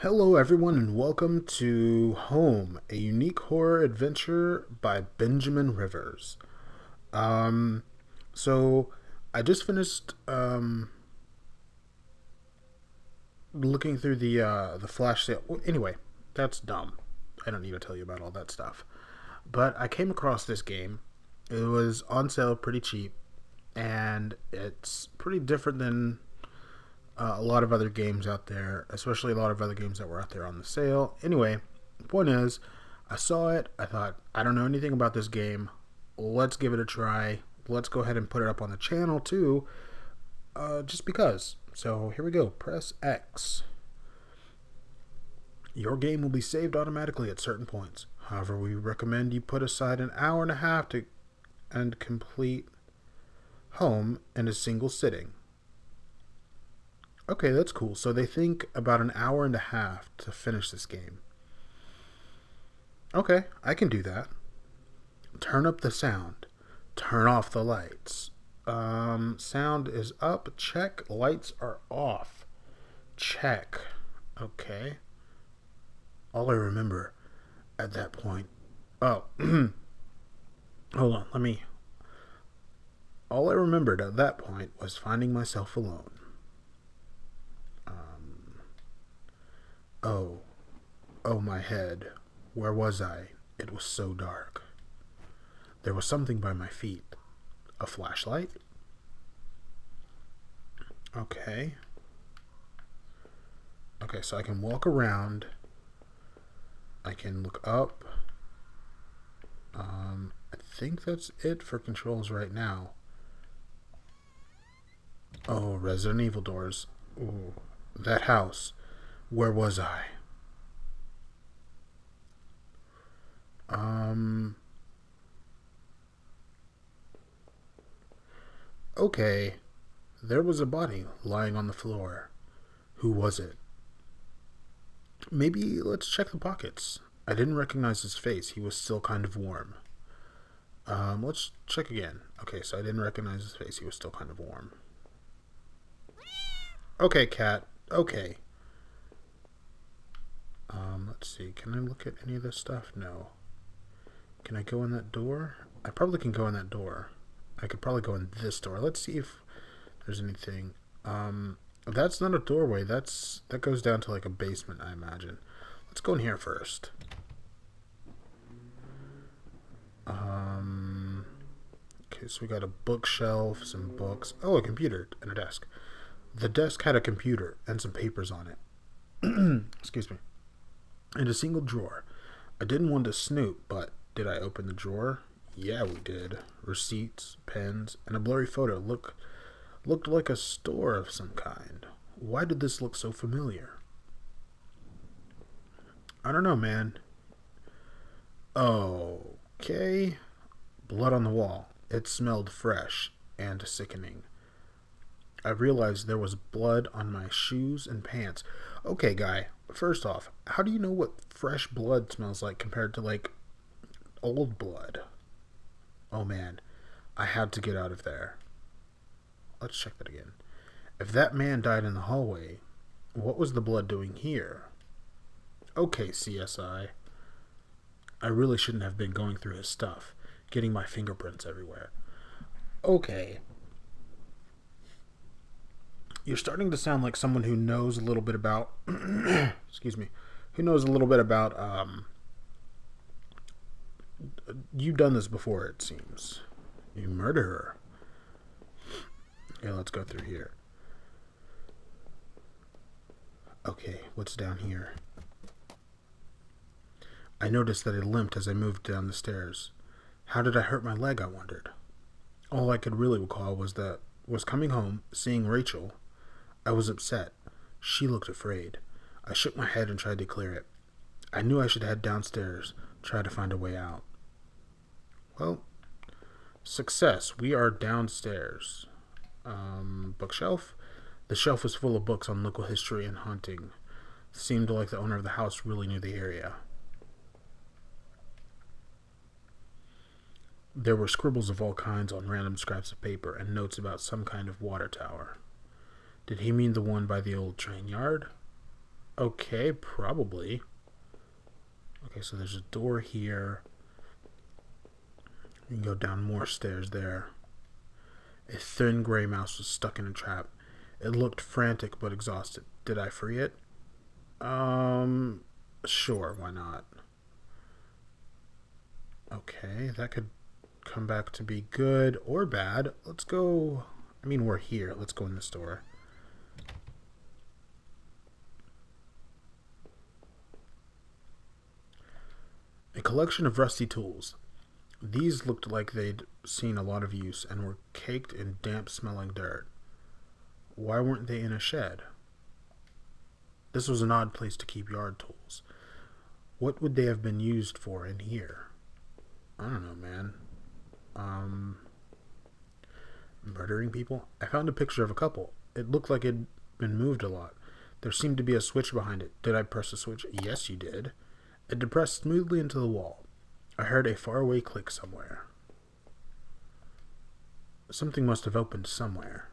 Hello, everyone, and welcome to Home, a unique horror adventure by Benjamin Rivers. Um, so I just finished looking through the flash sale. Well, anyway, that's dumb. I don't need to tell you about all that stuff. But I came across this game. It was on sale, pretty cheap, and it's pretty different than a lot of other games out there, especially a lot of other games that were out there on the sale. Anyway, point is, I saw it. I thought, I don't know anything about this game. Let's give it a try. Let's go ahead and put it up on the channel too, just because. So here we go. Press X. Your game will be saved automatically at certain points. However, we recommend you put aside an hour and a half to and complete Home in a single sitting. Okay, that's cool. So they think about an hour and a half to finish this game. Okay, I can do that. Turn up the sound. Turn off the lights. Sound is up. Check. Lights are off. Check. Okay. All I remember at that point. Oh, hold on. Let me. All I remembered at that point was finding myself alone. Oh, oh, my head. Where was I? It was so dark. There was something by my feet. A flashlight? Okay. Okay, so I can walk around. I can look up. I think that's it for controls right now. Oh, Resident Evil doors. Ooh, that house. Where was I? Um. Okay. There was a body lying on the floor. Who was it? Maybe let's check the pockets. I didn't recognize his face. He was still kind of warm. Let's check again. Okay, so I didn't recognize his face. He was still kind of warm. Okay, cat. Okay. Let's see. Can I look at any of this stuff? No. Can I go in that door? I probably can go in that door. I could probably go in this door. Let's see if there's anything. That's not a doorway. That goes down to like a basement, I imagine. Let's go in here first. Okay, so we got a bookshelf, some books. Oh, a computer and a desk. The desk had a computer and some papers on it. Excuse me. And a single drawer. I didn't want to snoop, but did I open the drawer? Yeah, we did. Receipts, pens, and a blurry photo looked like a store of some kind. Why did this look so familiar? I don't know, man. Okay. Blood on the wall. It smelled fresh and sickening. I realized there was blood on my shoes and pants. Okay, guy, first off, how do you know what fresh blood smells like compared to, like, old blood? Oh man, I had to get out of there. Let's check that again. If that man died in the hallway, what was the blood doing here? Okay, CSI. I really shouldn't have been going through his stuff, getting my fingerprints everywhere. Okay. You're starting to sound like someone who knows a little bit about excuse me, who knows a little bit about you've done this before, it seems. You murderer. Okay, let's go through here. Okay, what's down here? I noticed that I limped as I moved down the stairs. How did I hurt my leg, I wondered. All I could really recall was coming home, seeing Rachel. I was upset. She looked afraid. I shook my head and tried to clear it. I knew I should head downstairs, try to find a way out. Well, success. We are downstairs. Bookshelf. The shelf was full of books on local history and haunting. Seemed like the owner of the house really knew the area. There were scribbles of all kinds on random scraps of paper and notes about some kind of water tower. Did he mean the one by the old train yard? Okay, probably. Okay, so there's a door here. You can go down more stairs there. A thin gray mouse was stuck in a trap. It looked frantic but exhausted. Did I free it? Sure, why not? Okay, that could come back to be good or bad. Let's go. I mean, we're here. Let's go in this door. A collection of rusty tools. These looked like they'd seen a lot of use and were caked in damp smelling dirt. Why weren't they in a shed? This was an odd place to keep yard tools. What would they have been used for in here? I don't know, man. Murdering people? I found a picture of a couple. It looked like it'd been moved a lot. There seemed to be a switch behind it. Did I press the switch? Yes, you did. It depressed smoothly into the wall. I heard a faraway click somewhere. Something must have opened somewhere.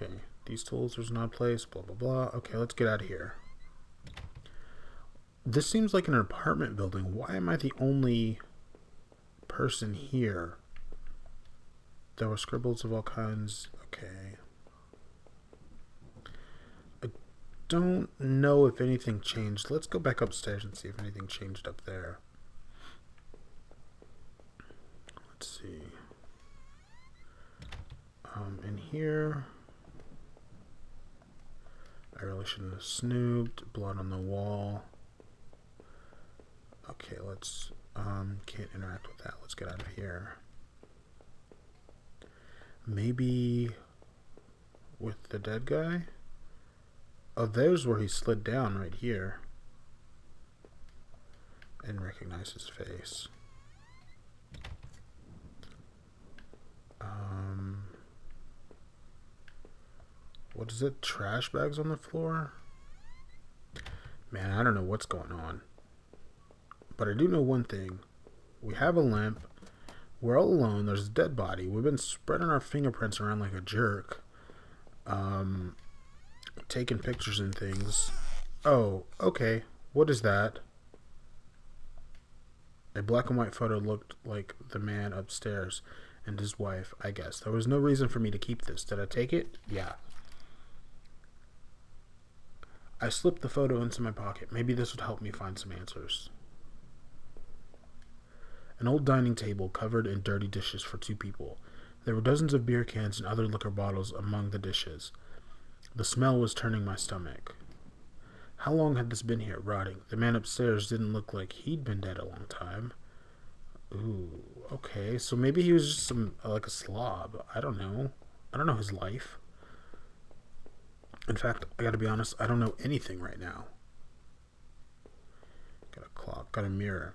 Okay, these tools, there's an odd place, blah, blah, blah. Okay, let's get out of here. This seems like an apartment building. Why am I the only person here? There were scribbles of all kinds. Okay. I don't know if anything changed. Let's go back upstairs and see if anything changed up there. Let's see. In here, I really shouldn't have snooped. Blood on the wall. Okay, let's can't interact with that. Let's get out of here. Maybe with the dead guy? Oh, there's where he slid down right here. I didn't recognize his face. What is it? Trash bags on the floor? Man, I don't know what's going on. But I do know one thing. We have a lamp. We're all alone. There's a dead body. We've been spreading our fingerprints around like a jerk. Taking pictures and things. Oh, okay. What is that? A black and white photo looked like the man upstairs and his wife, I guess. There was no reason for me to keep this. Did I take it? Yeah. I slipped the photo into my pocket. Maybe this would help me find some answers. An old dining table covered in dirty dishes for two people. There were dozens of beer cans and other liquor bottles among the dishes. The smell was turning my stomach. How long had this been here, rotting? The man upstairs didn't look like he'd been dead a long time. Ooh, okay. So maybe he was just like a slob. I don't know. I don't know his life. In fact, I gotta be honest, I don't know anything right now. Got a clock, got a mirror.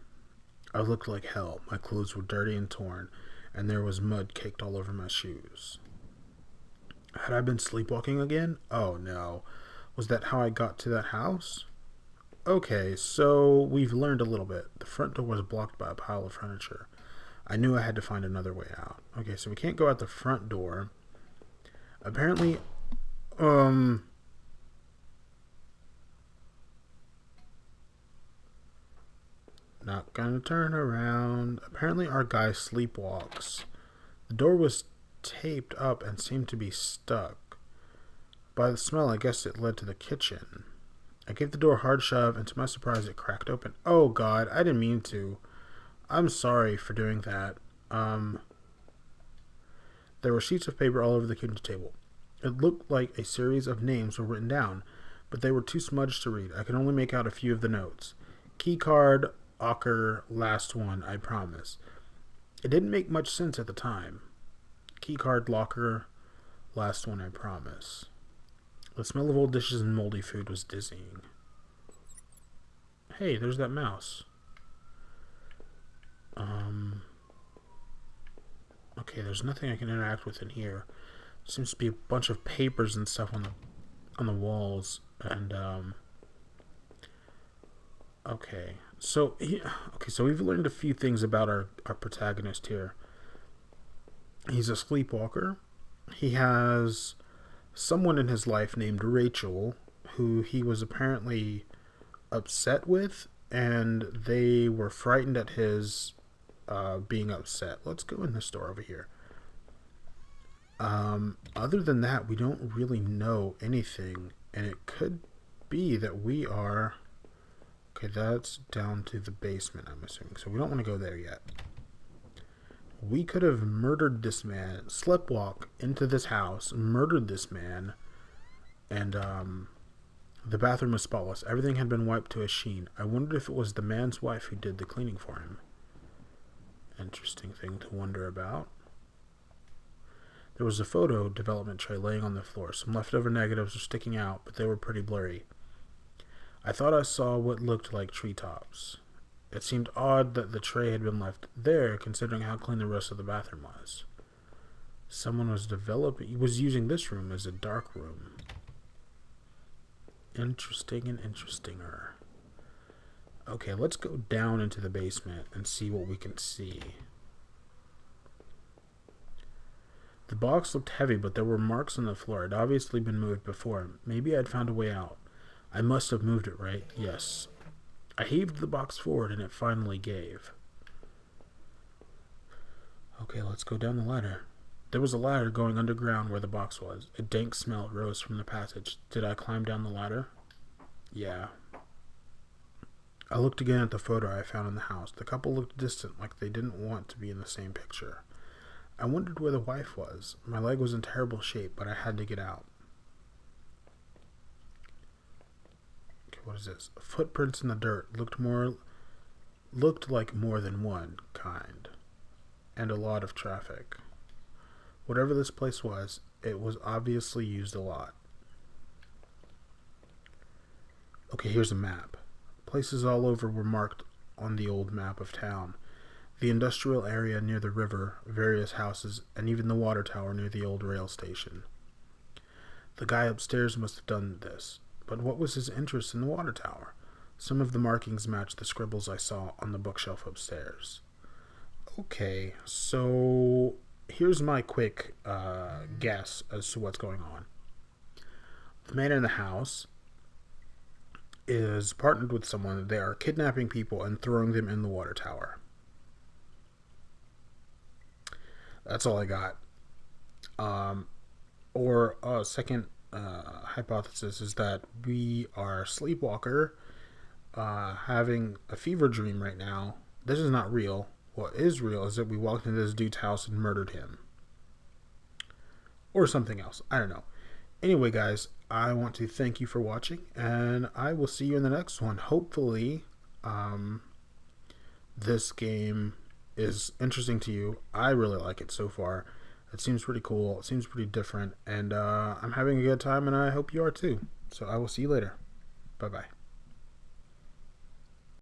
I looked like hell. My clothes were dirty and torn, and there was mud caked all over my shoes. Had I been sleepwalking again? Oh no. Was that how I got to that house? Okay, so we've learned a little bit. The front door was blocked by a pile of furniture. I knew I had to find another way out. Okay, so we can't go out the front door. Apparently, not gonna turn around. Apparently our guy sleepwalks. The door was taped up and seemed to be stuck. By the smell, I guess it led to the kitchen. I gave the door a hard shove, and to my surprise, it cracked open. Oh God, I didn't mean to. I'm sorry for doing that. There were sheets of paper all over the kitchen table. It looked like a series of names were written down, but they were too smudged to read. I could only make out a few of the notes. Key card, Ocker, last one, I promise. It didn't make much sense at the time. Key card, locker, last one, I promise. The smell of old dishes and moldy food was dizzying. Hey, there's that mouse. Okay, there's nothing I can interact with in here. Seems to be a bunch of papers and stuff on the walls, and okay. So we've learned a few things about our protagonist here. He's a sleepwalker. He has someone in his life named Rachel, who he was apparently upset with, and they were frightened at his being upset. Let's go in the store over here. Other than that, we don't really know anything, and it could be that we are... Okay, that's down to the basement, I'm assuming, so we don't want to go there yet. We could have murdered this man, sleptwalk into this house, murdered this man, and the bathroom was spotless. Everything had been wiped to a sheen. I wondered if it was the man's wife who did the cleaning for him. Interesting thing to wonder about. There was a photo development tray laying on the floor. Some leftover negatives were sticking out, but they were pretty blurry. I thought I saw what looked like treetops. It seemed odd that the tray had been left there, considering how clean the rest of the bathroom was. Someone was using this room as a dark room. Interesting and interestinger. Okay, let's go down into the basement and see what we can see. The box looked heavy, but there were marks on the floor. It had obviously been moved before. Maybe I'd found a way out. I must have moved it, right? Yes. I heaved the box forward and it finally gave. Okay, let's go down the ladder. There was a ladder going underground where the box was. A dank smell rose from the passage. Did I climb down the ladder? Yeah. I looked again at the photo I found in the house. The couple looked distant, like they didn't want to be in the same picture. I wondered where the wife was. My leg was in terrible shape, but I had to get out. Okay, what is this? Footprints in the dirt looked like more than one kind, and a lot of traffic. Whatever this place was, it was obviously used a lot. Okay, here's a map. Places all over were marked on the old map of town. The industrial area near the river, various houses, and even the water tower near the old rail station. The guy upstairs must have done this, but what was his interest in the water tower? Some of the markings matched the scribbles I saw on the bookshelf upstairs. Okay, so here's my quick guess as to what's going on. The man in the house is partnered with someone. They are kidnapping people and throwing them in the water tower. That's all I got. Or a second hypothesis is that we are Sleepwalker having a fever dream right now. This is not real. What is real is that we walked into this dude's house and murdered him. Or something else. I don't know. Anyway, guys, I want to thank you for watching, and I will see you in the next one. Hopefully, this game is interesting to you. I really like it so far. It seems pretty cool. It seems pretty different, and I'm having a good time, and I hope you are too. So I will see you later. Bye-bye.